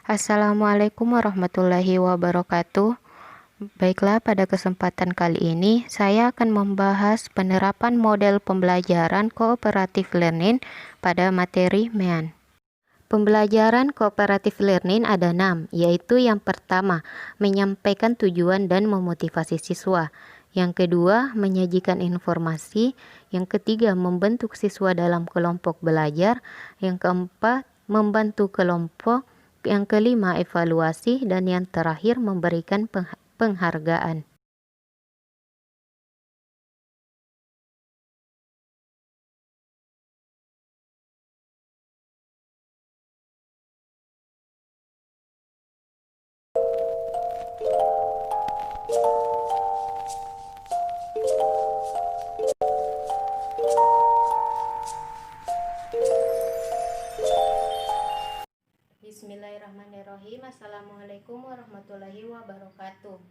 Assalamualaikum warahmatullahi wabarakatuh. Baiklah, pada kesempatan kali ini saya akan membahas penerapan model pembelajaran cooperative learning pada materi MEAN. Pembelajaran cooperative learning ada 6, yaitu yang pertama, menyampaikan tujuan dan memotivasi siswa. Yang kedua, menyajikan informasi. Yang ketiga, membentuk siswa dalam kelompok belajar. Yang keempat, membantu kelompok. Yang kelima, evaluasi. Dan yang terakhir, memberikan penghargaan. Bismillahirrahmanirrahim. Assalamualaikum warahmatullahi wabarakatuh.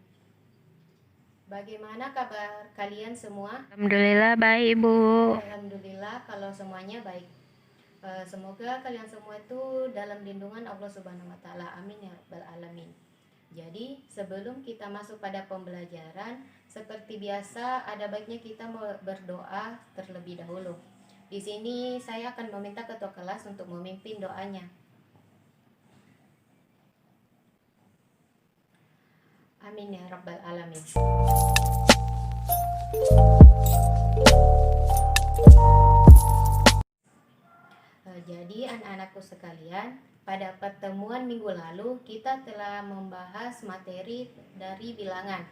Bagaimana kabar kalian semua? Alhamdulillah baik, Ibu. Alhamdulillah kalau semuanya baik. Semoga kalian semua itu dalam lindungan Allah Subhanahu wa taala. Amin ya rabbal alamin. Jadi, sebelum kita masuk pada pembelajaran, seperti biasa ada baiknya kita berdoa terlebih dahulu. Di sini saya akan meminta ketua kelas untuk memimpin doanya. Amin ya rabbal alamin. Jadi anak-anakku sekalian, pada pertemuan minggu lalu kita telah membahas materi dari bilangan.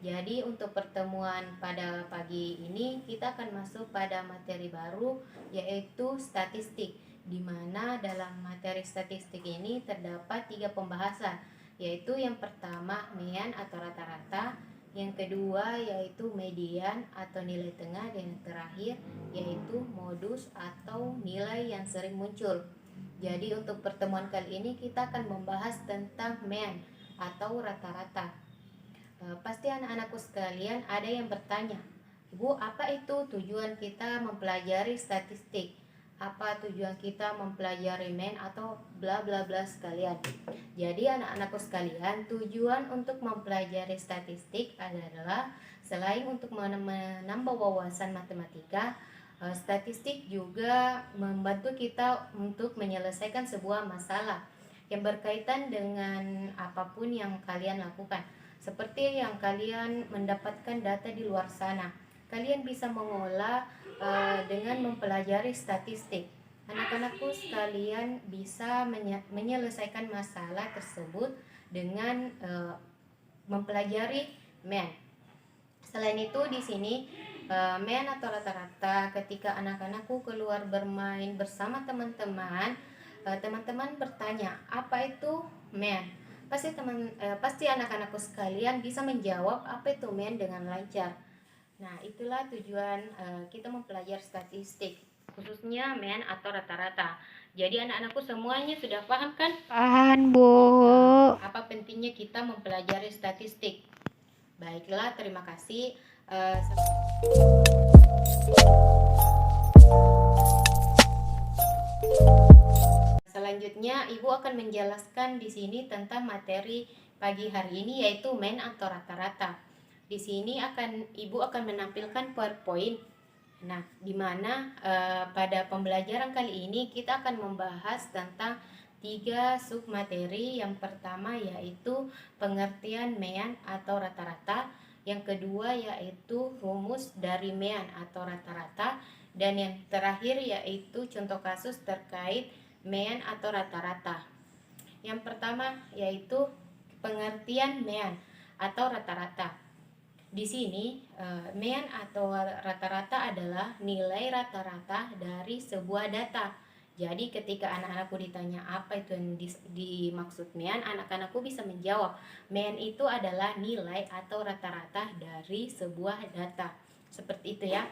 Jadi untuk pertemuan pada pagi ini kita akan masuk pada materi baru, yaitu statistik, di mana dalam materi statistik ini terdapat 3 pembahasan, yaitu yang pertama MEAN atau rata-rata, yang kedua yaitu median atau nilai tengah, dan yang terakhir yaitu modus atau nilai yang sering muncul. Jadi untuk pertemuan kali ini kita akan membahas tentang MEAN atau rata-rata. Pasti anak-anakku sekalian ada yang bertanya, "Bu, apa itu tujuan kita mempelajari statistik? Apa tujuan kita mempelajari MEAN atau bla bla bla sekalian?" Jadi anak-anakku sekalian, tujuan untuk mempelajari statistik adalah selain untuk menambah wawasan matematika, statistik juga membantu kita untuk menyelesaikan sebuah masalah yang berkaitan dengan apapun yang kalian lakukan. Seperti yang kalian mendapatkan data di luar sana, kalian bisa mengolah dengan mempelajari statistik. Anak-anakku sekalian bisa menyelesaikan masalah tersebut dengan mempelajari MEAN. Selain itu di sini MEAN atau rata-rata, ketika anak-anakku keluar bermain bersama teman-teman, teman-teman bertanya, "Apa itu MEAN?" Pasti anak-anakku sekalian bisa menjawab apa itu MEAN dengan lancar. Nah, itulah tujuan kita mempelajari statistik, khususnya MEAN atau rata-rata. Jadi anak-anakku semuanya sudah paham kan? Paham, Bu. Apa pentingnya kita mempelajari statistik? Baiklah, terima kasih. Selanjutnya, Ibu akan menjelaskan di sini tentang materi pagi hari ini, yaitu MEAN atau rata-rata. Di sini Ibu akan menampilkan PowerPoint. Nah, di mana pada pembelajaran kali ini kita akan membahas tentang 3 submateri. Yang pertama yaitu pengertian MEAN atau rata-rata, yang kedua yaitu rumus dari MEAN atau rata-rata, dan yang terakhir yaitu contoh kasus terkait MEAN atau rata-rata. Yang pertama yaitu pengertian MEAN atau rata-rata. Di sini MEAN atau rata-rata adalah nilai rata-rata dari sebuah data. Jadi ketika anak-anakku ditanya apa itu yang dimaksud MEAN, anak-anakku bisa menjawab, MEAN itu adalah nilai atau rata-rata dari sebuah data. Seperti itu ya.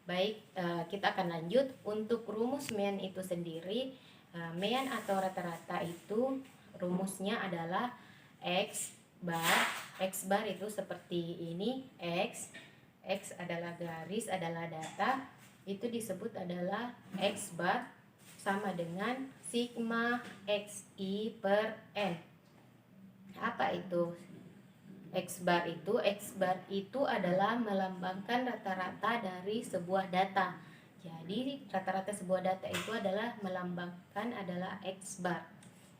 Baik, kita akan lanjut. Untuk rumus MEAN itu sendiri, MEAN atau rata-rata itu rumusnya adalah X bar. X bar itu seperti ini, X adalah garis, adalah data, itu disebut adalah X bar sama dengan sigma XI per N. Apa itu X bar itu? X bar itu adalah melambangkan rata-rata dari sebuah data. Jadi rata-rata sebuah data itu adalah melambangkan adalah X bar.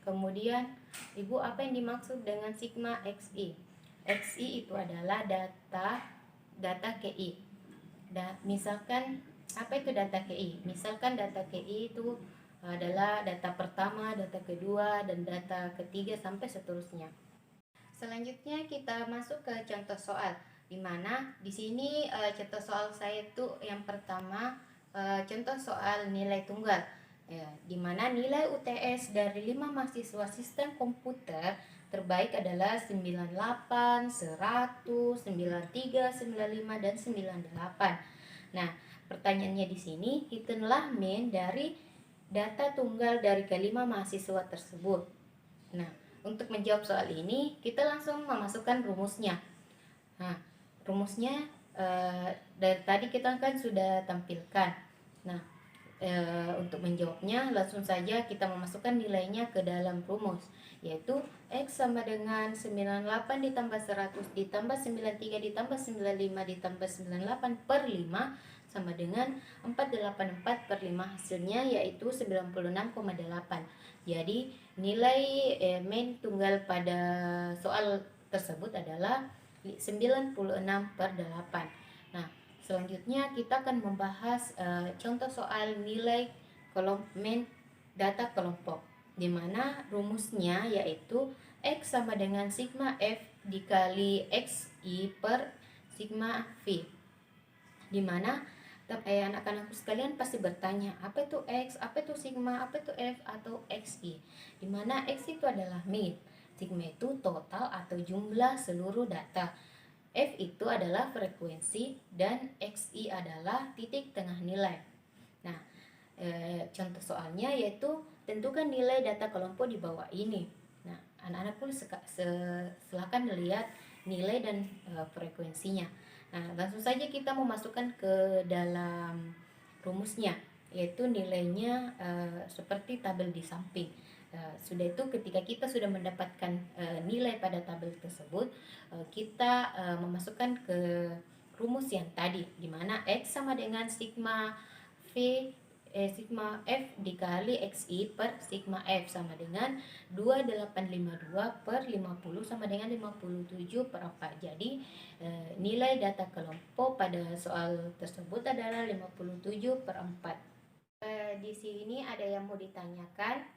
Kemudian Ibu, apa yang dimaksud dengan sigma XI? XI itu adalah data KI. Misalkan apa itu data KI? Misalkan data KI itu adalah data pertama, data kedua, dan data ketiga sampai seterusnya. Selanjutnya kita masuk ke contoh soal, di mana di sini contoh soal saya itu yang pertama contoh soal nilai tunggal. Di mana nilai UTS dari 5 mahasiswa sistem komputer terbaik adalah 98, 100, 93, 95, dan 98. Nah, pertanyaannya di sini, hitunglah min dari data tunggal dari kelima mahasiswa tersebut. Nah, untuk menjawab soal ini, kita langsung memasukkan rumusnya. Nah, rumusnya dari tadi kita kan sudah tampilkan. Nah, untuk menjawabnya langsung saja kita memasukkan nilainya ke dalam rumus, yaitu X sama dengan 98 ditambah 100 ditambah 93 ditambah 95 ditambah 98 per 5 sama dengan 484 per 5, hasilnya yaitu 96,8. Jadi nilai min tunggal pada soal tersebut adalah 96 per 8. Nah, selanjutnya kita akan membahas contoh soal nilai min data kelompok, di mana rumusnya yaitu X sama dengan sigma F dikali XI per sigma V. Di mana anak-anakku sekalian pasti bertanya, apa itu X, apa itu sigma, apa itu F atau XI. Di mana X itu adalah min, sigma itu total atau jumlah seluruh data, F itu adalah frekuensi, dan XI adalah titik tengah nilai. Nah, contoh soalnya yaitu tentukan nilai data kelompok di bawah ini. Nah, anak-anak pun silakan lihat nilai dan frekuensinya. Nah, langsung saja kita memasukkan ke dalam rumusnya, yaitu nilainya seperti tabel di samping. Sudah itu ketika kita sudah mendapatkan nilai pada tabel tersebut, kita memasukkan ke rumus yang tadi, di mana X sama dengan sigma sigma F dikali XI per sigma F sama dengan 2852 per 50 sama dengan 57 per 4. Jadi nilai data kelompok pada soal tersebut adalah 57 per 4. Di sini ada yang mau ditanyakan?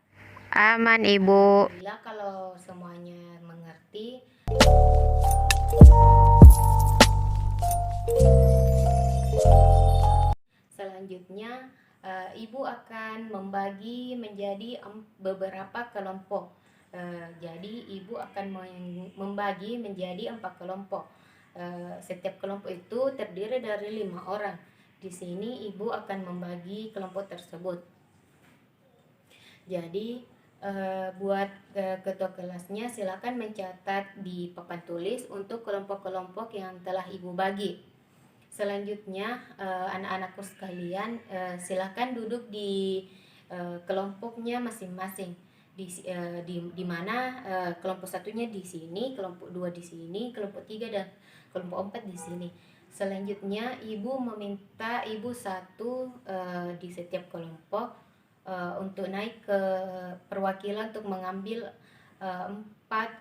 Aman, Ibu. Alhamdulillah kalau semuanya mengerti. Selanjutnya Ibu akan membagi menjadi beberapa kelompok. Jadi Ibu akan membagi menjadi 4 kelompok. Setiap kelompok itu terdiri dari 5 orang. Di sini Ibu akan membagi kelompok tersebut. Jadi buat ketua kelasnya silakan mencatat di papan tulis untuk kelompok-kelompok yang telah Ibu bagi. Selanjutnya anak-anakku sekalian silakan duduk di kelompoknya masing-masing. Di mana kelompok satunya di sini, kelompok 2 di sini, kelompok 3 dan kelompok 4 di sini. Selanjutnya Ibu meminta Ibu satu di setiap kelompok untuk naik ke perwakilan untuk mengambil 4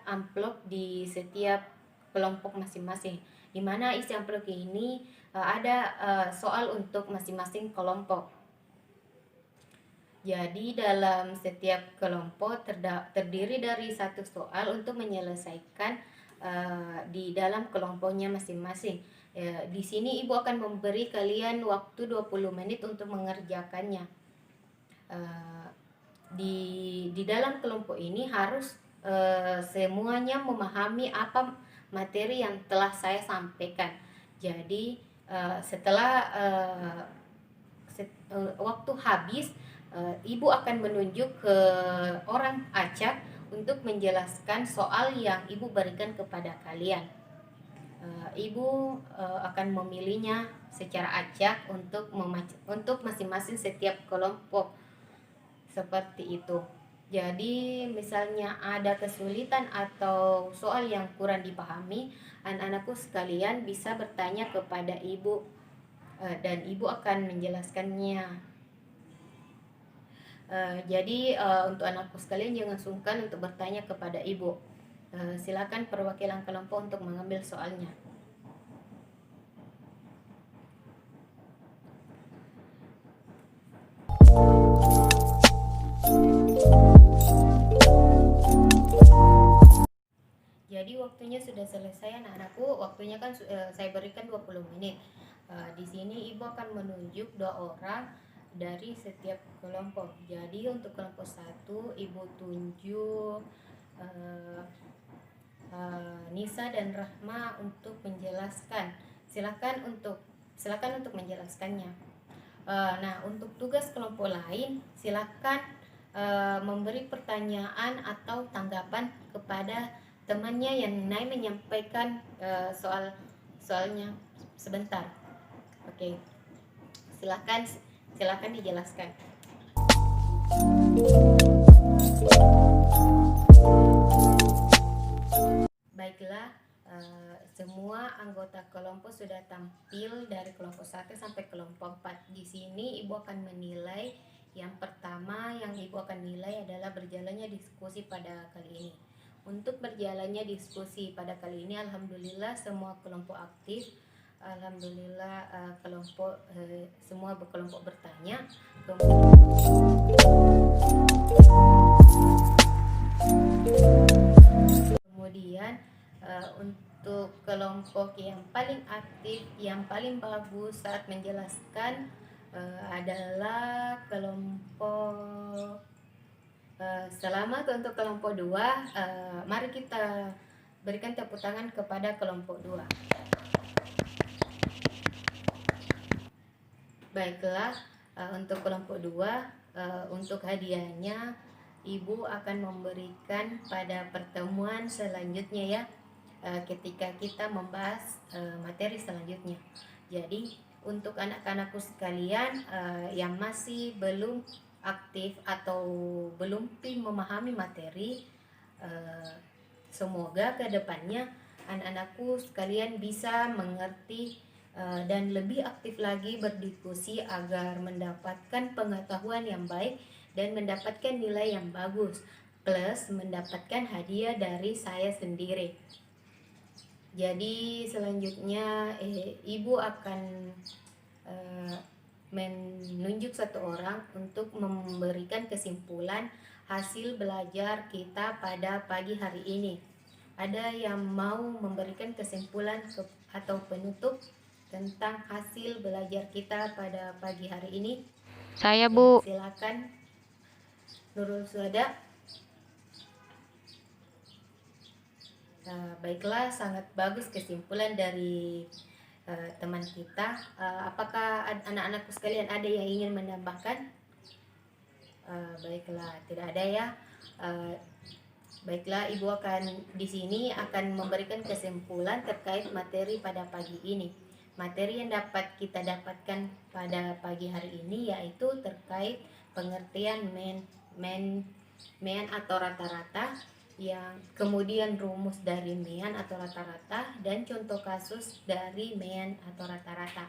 amplop di setiap kelompok masing-masing, di mana isi amplop ini ada soal untuk masing-masing kelompok. Jadi dalam setiap kelompok terdiri dari satu soal untuk menyelesaikan di dalam kelompoknya masing-masing. Di sini Ibu akan memberi kalian waktu 20 menit untuk mengerjakannya. Di dalam kelompok ini harus semuanya memahami apa materi yang telah saya sampaikan. Jadi setelah waktu habis, Ibu akan menunjuk ke orang acak untuk menjelaskan soal yang Ibu berikan kepada kalian. Ibu akan memilihnya secara acak untuk masing-masing setiap kelompok, seperti itu. Jadi misalnya ada kesulitan atau soal yang kurang dipahami, anak-anakku sekalian bisa bertanya kepada Ibu dan Ibu akan menjelaskannya. Jadi untuk anakku sekalian jangan sungkan untuk bertanya kepada Ibu. Silakan perwakilan kelompok untuk mengambil soalnya. Jadi waktunya sudah selesai anak-anakku. Waktunya kan saya berikan 20 menit. Di sini Ibu akan menunjuk 2 orang dari setiap kelompok. Jadi untuk kelompok 1 Ibu tunjuk Nisa dan Rahma untuk menjelaskan. Silakan untuk menjelaskannya. Nah, untuk tugas kelompok lain silakan memberi pertanyaan atau tanggapan kepada temannya yang naik menyampaikan soalnya sebentar. Oke. Silakan dijelaskan. Baiklah, semua anggota kelompok sudah tampil dari kelompok 1 sampai kelompok 4. Di sini Ibu akan menilai. Yang pertama yang Ibu akan nilai adalah berjalannya diskusi pada kali ini. Untuk berjalannya diskusi pada kali ini, alhamdulillah semua kelompok aktif. Alhamdulillah semua kelompok bertanya. Kemudian untuk kelompok yang paling aktif, yang paling bagus saat menjelaskan adalah kelompok selamat untuk kelompok 2. Mari kita berikan tepuk tangan kepada kelompok 2. Baiklah, untuk kelompok 2 untuk hadiahnya Ibu akan memberikan pada pertemuan selanjutnya ya, ketika kita membahas materi selanjutnya. Jadi untuk anak-anakku sekalian yang masih belum aktif atau belum memahami materi, semoga kedepannya anak-anakku sekalian bisa mengerti dan lebih aktif lagi berdiskusi agar mendapatkan pengetahuan yang baik dan mendapatkan nilai yang bagus, plus mendapatkan hadiah dari saya sendiri. Jadi selanjutnya Ibu akan menunjuk 1 orang untuk memberikan kesimpulan hasil belajar kita pada pagi hari ini. Ada yang mau memberikan kesimpulan atau penutup tentang hasil belajar kita pada pagi hari ini? Saya, Bu. Silakan Nurul Suhada. Baiklah, sangat bagus kesimpulan dari teman kita. Apakah anak-anakku sekalian ada yang ingin menambahkan? Baiklah, tidak ada ya. Baiklah, Ibu akan di sini akan memberikan kesimpulan terkait materi pada pagi ini. Materi yang dapat kita dapatkan pada pagi hari ini yaitu terkait pengertian mean atau rata-rata, yang kemudian rumus dari mean atau rata-rata, dan contoh kasus dari mean atau rata-rata.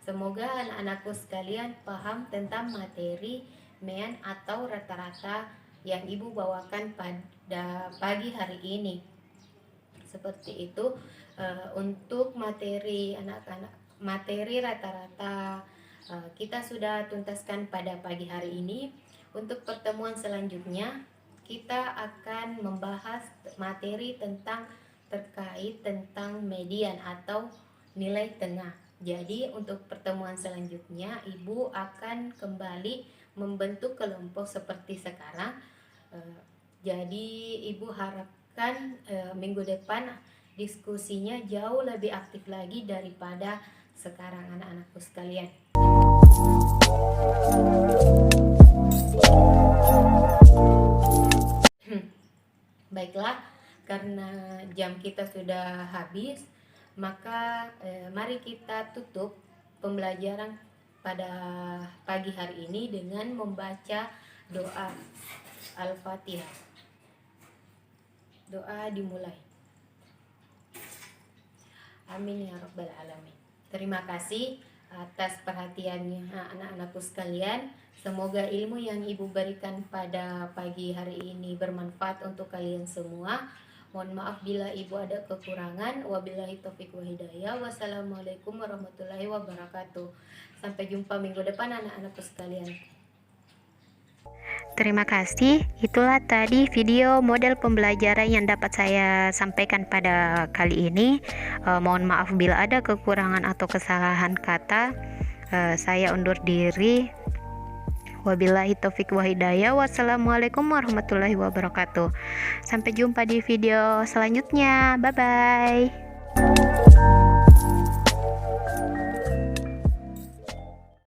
Semoga anak-anakku sekalian paham tentang materi mean atau rata-rata yang Ibu bawakan pada pagi hari ini. Seperti itu. Untuk materi anak-anak, materi rata-rata kita sudah tuntaskan pada pagi hari ini. Untuk pertemuan selanjutnya kita akan membahas materi terkait tentang median atau nilai tengah. Jadi untuk pertemuan selanjutnya Ibu akan kembali membentuk kelompok seperti sekarang. Jadi Ibu harapkan minggu depan diskusinya jauh lebih aktif lagi daripada sekarang anak-anakku sekalian. Baiklah, karena jam kita sudah habis, maka mari kita tutup pembelajaran pada pagi hari ini dengan membaca doa Al-Fatihah. Doa dimulai. Amin ya rabbal alamin. Terima kasih atas perhatiannya anak-anakku sekalian. Semoga ilmu yang Ibu berikan pada pagi hari ini bermanfaat untuk kalian semua. Mohon maaf bila Ibu ada kekurangan. Wabillahi taufiq wa hidayah. Wassalamualaikum warahmatullahi wabarakatuh. Sampai jumpa minggu depan anak-anakku sekalian. Terima kasih. Itulah tadi video model pembelajaran yang dapat saya sampaikan pada kali ini. Mohon maaf bila ada kekurangan atau kesalahan kata. Saya undur diri. Wabillahi taufiq wa hidayah. Wassalamualaikum warahmatullahi wabarakatuh. Sampai jumpa di video selanjutnya. Bye bye.